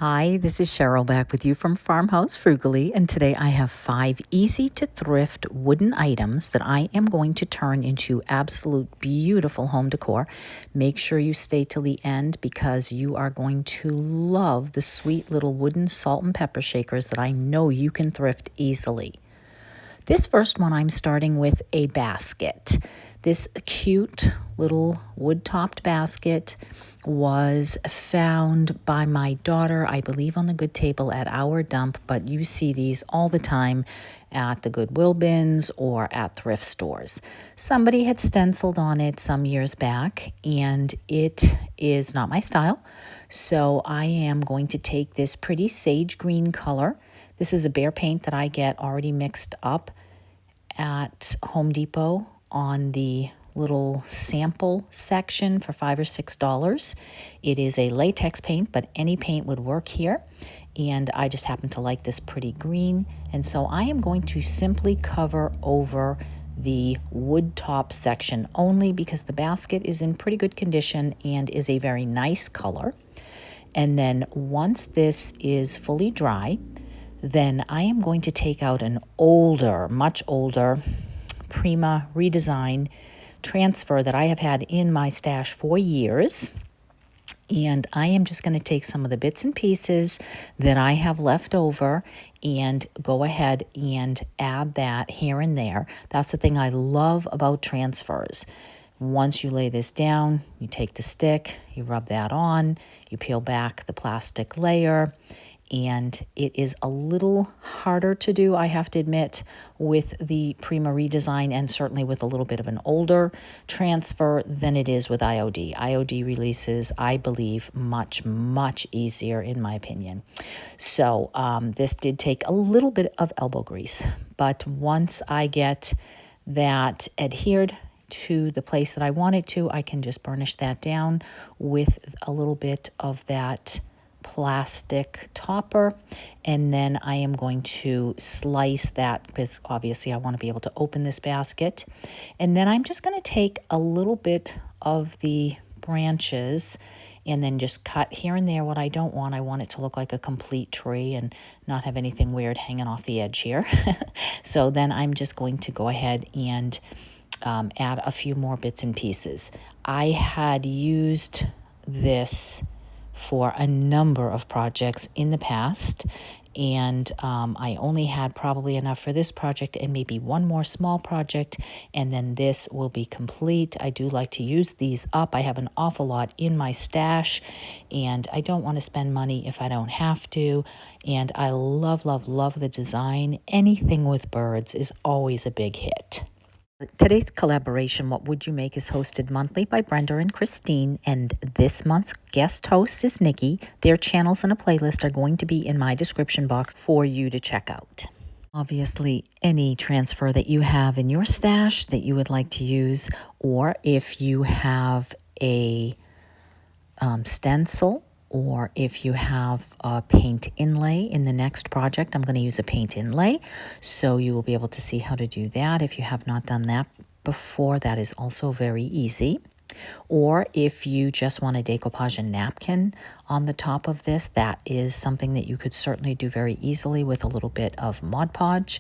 Hi, this is Cheryl back with you from Farmhouse Frugally, and today I have 5 easy to thrift wooden items that I am going to turn into absolute beautiful home decor. Make sure you stay till the end because you are going to love the sweet little wooden salt and pepper shakers that I know you can thrift easily. This first one, I'm starting with a basket. This cute little wood-topped basket was found by my daughter, I believe on the Good Table at our dump, but you see these all the time at the Goodwill bins or at thrift stores. Somebody had stenciled on it some years back, and it is not my style, so I am going to take this pretty sage green color. This is a Behr paint that I get already mixed up at Home Depot on the little sample section for $5 or $6. It is a latex paint, but any paint would work here. And I just happen to like this pretty green. And so I am going to simply cover over the wood top section only because the basket is in pretty good condition and is a very nice color. And then once this is fully dry, then I am going to take out an older, much older Prima redesign transfer that I have had in my stash for years. And I am just going to take some of the bits and pieces that I have left over and go ahead and add that here and there. That's the thing I love about transfers. Once you lay this down, you take the stick, you rub that on, you peel back the plastic layer, and it is a little harder to do, I have to admit, with the Prima redesign and certainly with a little bit of an older transfer than it is with IOD. IOD releases, I believe, much, much easier in my opinion. So this did take a little bit of elbow grease, but once I get that adhered to the place that I want it to, I can just burnish that down with a little bit of that plastic topper, and then I am going to slice that because obviously I want to be able to open this basket. And then I'm just going to take a little bit of the branches and then just cut here and there what I don't want. I want it to look like a complete tree and not have anything weird hanging off the edge here. So then I'm just going to go ahead and add a few more bits and pieces. I had used this for a number of projects in the past, and I only had probably enough for this project and maybe one more small project, and then this will be complete. I do like to use these up. I have an awful lot in my stash, and I don't want to spend money if I don't have to, and I love, love, love the design. Anything with birds is always a big hit. Today's collaboration, What Would You Make, is hosted monthly by Brenda and Christine, and this month's guest host is Nikki. Their channels and a playlist are going to be in my description box for you to check out. Obviously, any transfer that you have in your stash that you would like to use, or if you have a stencil, or if you have a paint inlay in the next project, I'm going to use a paint inlay, so you will be able to see how to do that. If you have not done that before, that is also very easy. Or if you just want a decoupage napkin on the top of this, that is something that you could certainly do very easily with a little bit of Mod Podge.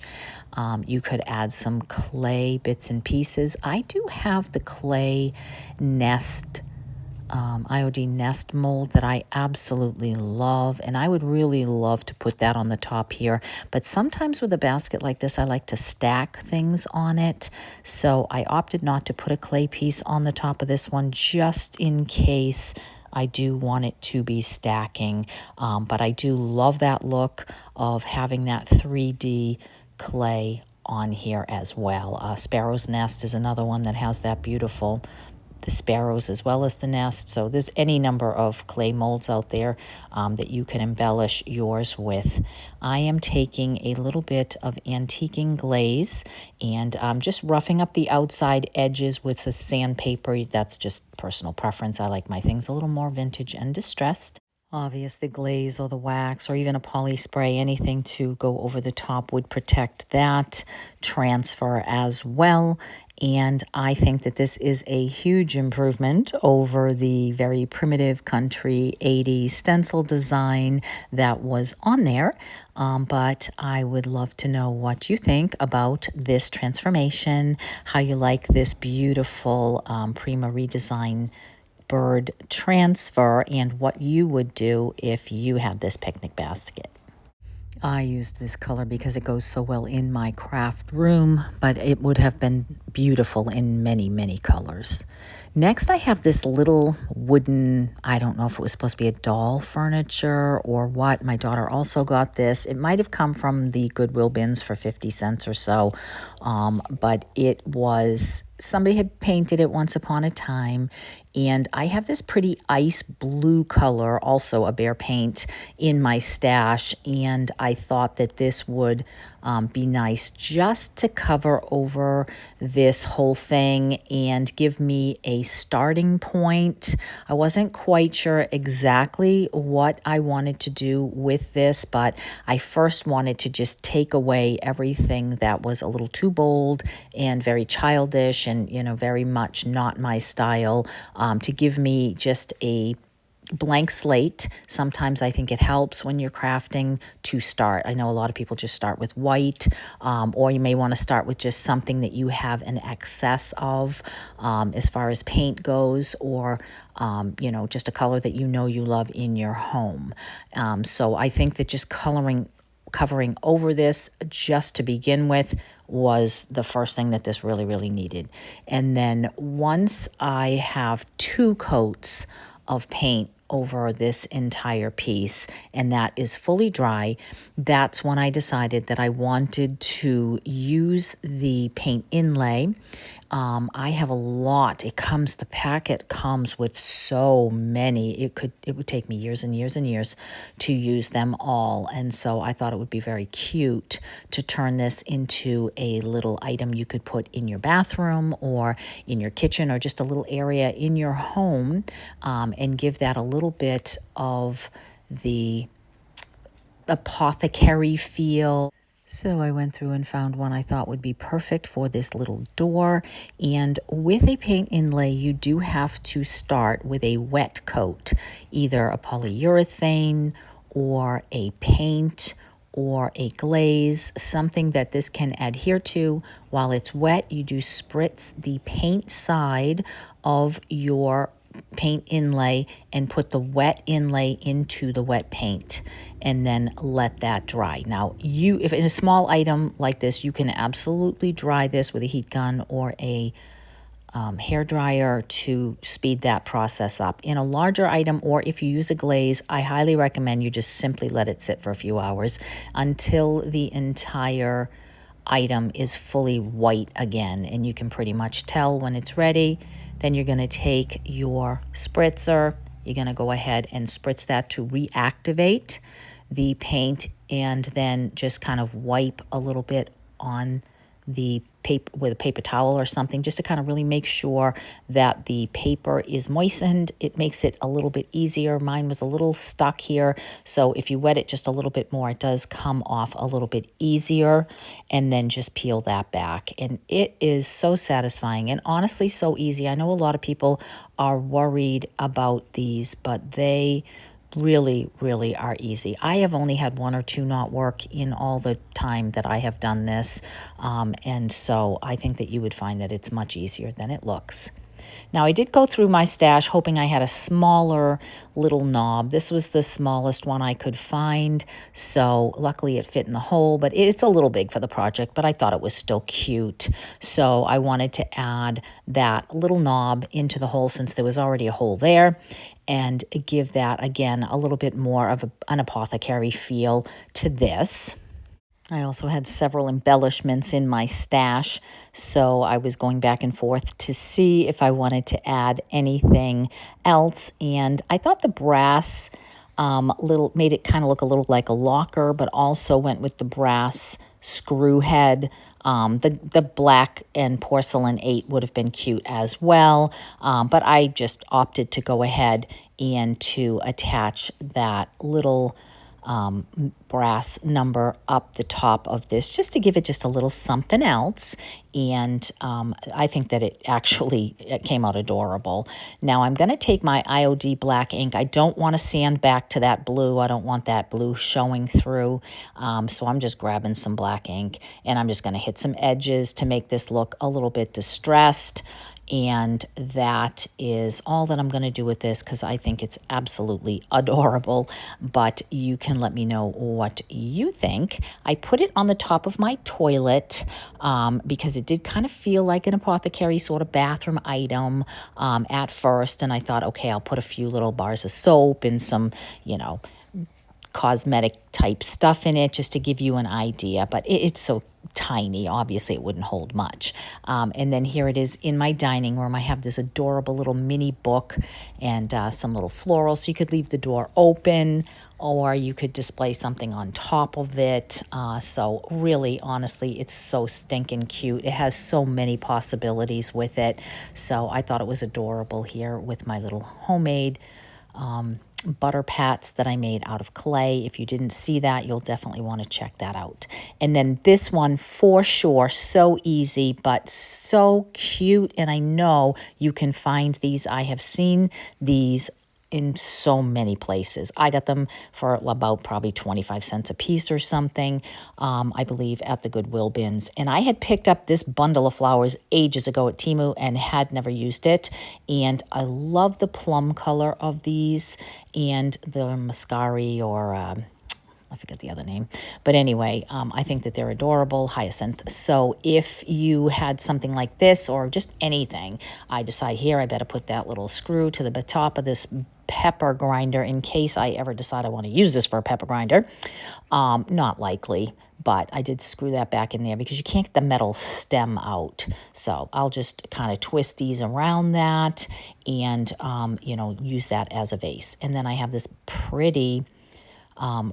You could add some clay bits and pieces. I do have the clay nest IOD nest mold that I absolutely love, and I would really love to put that on the top here. But sometimes with a basket like this, I like to stack things on it, so I opted not to put a clay piece on the top of this one just in case I do want it to be stacking. But I do love that look of having that 3D clay on here as well. Sparrow's Nest is another one that has that beautiful the sparrows as well as the nest. So there's any number of clay molds out there that you can embellish yours with. I am taking a little bit of antiquing glaze and just roughing up the outside edges with the sandpaper. That's just personal preference. I like my things a little more vintage and distressed. Obviously, glaze or the wax or even a poly spray, anything to go over the top would protect that transfer as well. And I think that this is a huge improvement over the very primitive country 80s stencil design that was on there. But I would love to know what you think about this transformation, how you like this beautiful Prima redesign bird transfer, and what you would do if you had this picnic basket. I used this color because it goes so well in my craft room, but it would have been beautiful in many, many colors. Next, I have this little wooden, I don't know if it was supposed to be a doll furniture or what. My daughter also got this. It might have come from the Goodwill bins for 50 cents or so, but it was, somebody had painted it once upon a time. And I have this pretty ice blue color, also a bear paint, in my stash. And I thought that this would be nice just to cover over this whole thing and give me a starting point. I wasn't quite sure exactly what I wanted to do with this, but I first wanted to just take away everything that was a little too bold and very childish and, you know, very much not my style, to give me just a blank slate. Sometimes I think it helps when you're crafting to start. I know a lot of people just start with white, or you may want to start with just something that you have an excess of, as far as paint goes, or you know, just a color that you know you love in your home. So I think that just covering over this just to begin with was the first thing that this really, really needed. And then once I have 2 coats of paint over this entire piece and that is fully dry, that's when I decided that I wanted to use the paint inlay. I have a lot. The packet comes with so many. It would take me years and years and years to use them all. And so I thought it would be very cute to turn this into a little item you could put in your bathroom or in your kitchen or just a little area in your home, and give that a little bit of the apothecary feel. So I went through and found one I thought would be perfect for this little door. And with a paint inlay, you do have to start with a wet coat, either a polyurethane or a paint or a glaze, something that this can adhere to. While it's wet, you do spritz the paint side of your paint inlay and put the wet inlay into the wet paint and then let that dry. Now, if in a small item like this, you can absolutely dry this with a heat gun or a hair dryer to speed that process up. In a larger item, or if you use a glaze, I highly recommend you just simply let it sit for a few hours until the entire item is fully white again, and you can pretty much tell when it's ready. Then you're going to take your spritzer, you're going to go ahead and spritz that to reactivate the paint, and then just kind of wipe a little bit on the paper with a paper towel or something, just to kind of really make sure that the paper is moistened. It makes it a little bit easier. Mine was a little stuck here, so if you wet it just a little bit more, it does come off a little bit easier. And then just peel that back, and it is so satisfying and honestly so easy. I know a lot of people are worried about these, but they really, really are easy. I have only had 1 or 2 not work in all the time that I have done this, and so I think that you would find that it's much easier than it looks. Now, I did go through my stash hoping I had a smaller little knob. This was the smallest one I could find, so luckily it fit in the hole, but it's a little big for the project, but I thought it was still cute. So I wanted to add that little knob into the hole since there was already a hole there, and give that, again, a little bit more of an apothecary feel to this. I also had several embellishments in my stash, so I was going back and forth to see if I wanted to add anything else. And I thought the brass made it kind of look a little like a locker, but also went with the brass screw head. The black and porcelain 8 would have been cute as well, but I just opted to go ahead and to attach that little brass number up the top of this, just to give it just a little something else. And I think that it came out adorable. Now I'm going to take my IOD black ink. I don't want to sand back to that blue. I don't want that blue showing through. So I'm just grabbing some black ink, and I'm just going to hit some edges to make this look a little bit distressed. And that is all that I'm going to do with this, because I think it's absolutely adorable. But you can let me know what you think. I put it on the top of my toilet because it did kind of feel like an Apothecary sort of bathroom item at first. And I thought, okay, I'll put a few little bars of soap and some, cosmetic type stuff in it just to give you an idea. But it's so tiny, obviously it wouldn't hold much. And then here it is in my dining room. I have this adorable little mini book and some little florals. So you could leave the door open, or you could display something on top of it. So really, honestly, it's so stinking cute. It has so many possibilities with it. So I thought it was adorable here with my little homemade butter pats that I made out of clay. If you didn't see that, you'll definitely want to check that out. And then this one, for sure, so easy, but so cute. And I know you can find these. I have seen these in so many places. I got them for about probably 25 cents a piece or something, I believe, at the Goodwill bins. And I had picked up this bundle of flowers ages ago at Temu and had never used it. And I love the plum color of these and the mascari, or I forget the other name. But anyway, I think that they're adorable, hyacinth. So if you had something like this or just anything, I decide here I better put that little screw to the top of this pepper grinder in case I ever decide I want to use this for a pepper grinder. Not likely, but I did screw that back in there because you can't get the metal stem out. So I'll just kind of twist these around that and, use that as a vase. And then I have this pretty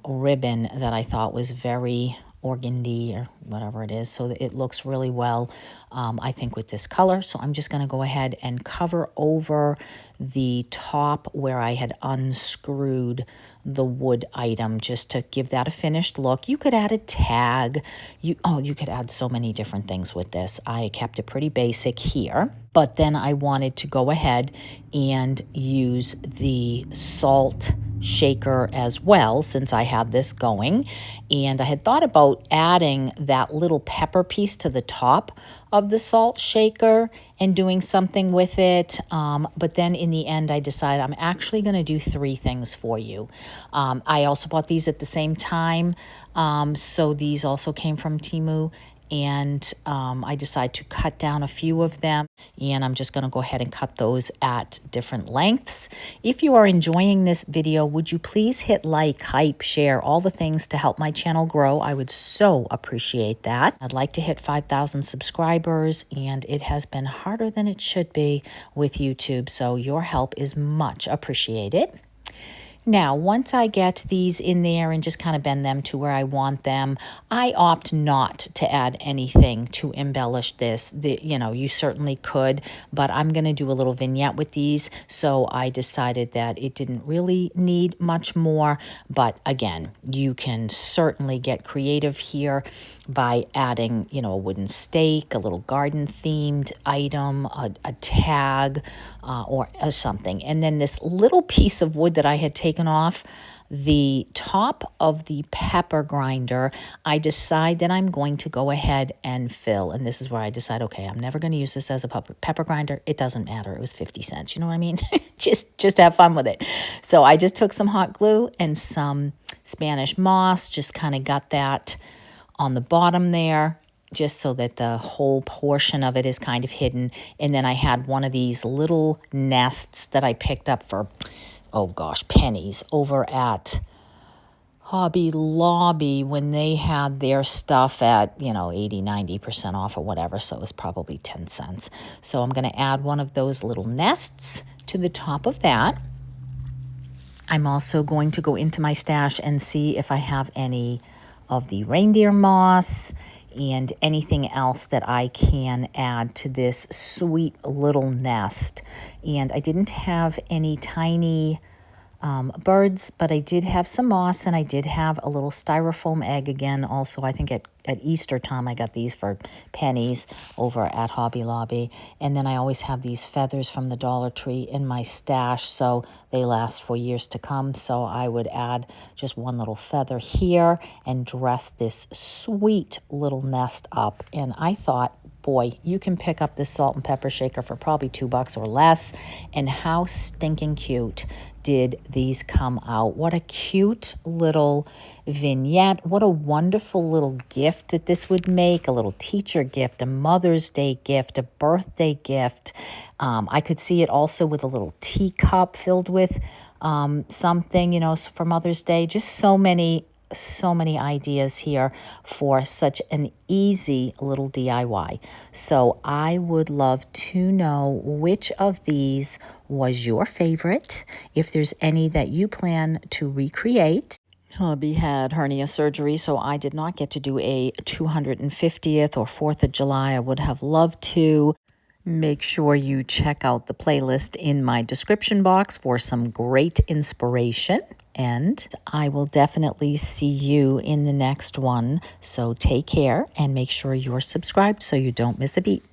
ribbon that I thought was very organdy or whatever it is, so that it looks really well, I think, with this color. So I'm just going to go ahead and cover over the top where I had unscrewed the wood item just to give that a finished look. You could add a tag. You could add so many different things with this. I kept it pretty basic here, but then I wanted to go ahead and use the salt shaker as well, since I had this going. And I had thought about adding that little pepper piece to the top of the salt shaker and doing something with it. But then in the end, I decided I'm actually going to do three things for you. I also bought these at the same time. So these also came from Temu. And I decided to cut down a few of them, and I'm just going to go ahead and cut those at different lengths. If you are enjoying this video, would you please hit like, hype, share, all the things to help my channel grow? I would so appreciate that. I'd like to hit 5,000 subscribers, and it has been harder than it should be with YouTube, so your help is much appreciated. Now, once I get these in there and just kind of bend them to where I want them, I opt not to add anything to embellish this. You certainly could, but I'm going to do a little vignette with these, so I decided that it didn't really need much more. But again, you can certainly get creative here by adding, a wooden stake, a little garden-themed item, a tag, or something. And then this little piece of wood that I had taken off the top of the pepper grinder, I decide that I'm going to go ahead and fill. And this is where I decide, okay, I'm never going to use this as a pepper grinder. It doesn't matter. It was 50 cents. You know what I mean? just have fun with it. So I just took some hot glue and some Spanish moss, just kind of got that on the bottom there, just so that the whole portion of it is kind of hidden. And then I had one of these little nests that I picked up for, oh gosh, pennies over at Hobby Lobby when they had their stuff at, 80, 90% off or whatever. So it was probably 10 cents. So I'm going to add one of those little nests to the top of that. I'm also going to go into my stash and see if I have any of the reindeer moss and anything else that I can add to this sweet little nest. And I didn't have any tiny birds, but I did have some moss, and I did have a little styrofoam egg again. Also, I think at Easter time, I got these for pennies over at Hobby Lobby. And then I always have these feathers from the Dollar Tree in my stash, so they last for years to come. So I would add just one little feather here and dress this sweet little nest up. And I thought, boy, you can pick up this salt and pepper shaker for probably $2 or less. And how stinking cute did these come out? What a cute little vignette. What a wonderful little gift that this would make. A little teacher gift, a Mother's Day gift, a birthday gift. I could see it also with a little teacup filled with something, for Mother's Day. Just so many ideas here for such an easy little DIY. So I would love to know which of these was your favorite, if there's any that you plan to recreate. Hubby had hernia surgery, so I did not get to do a 250th or 4th of July. I would have loved to. Make sure you check out the playlist in my description box for some great inspiration. And I will definitely see you in the next one. So take care and make sure you're subscribed so you don't miss a beat.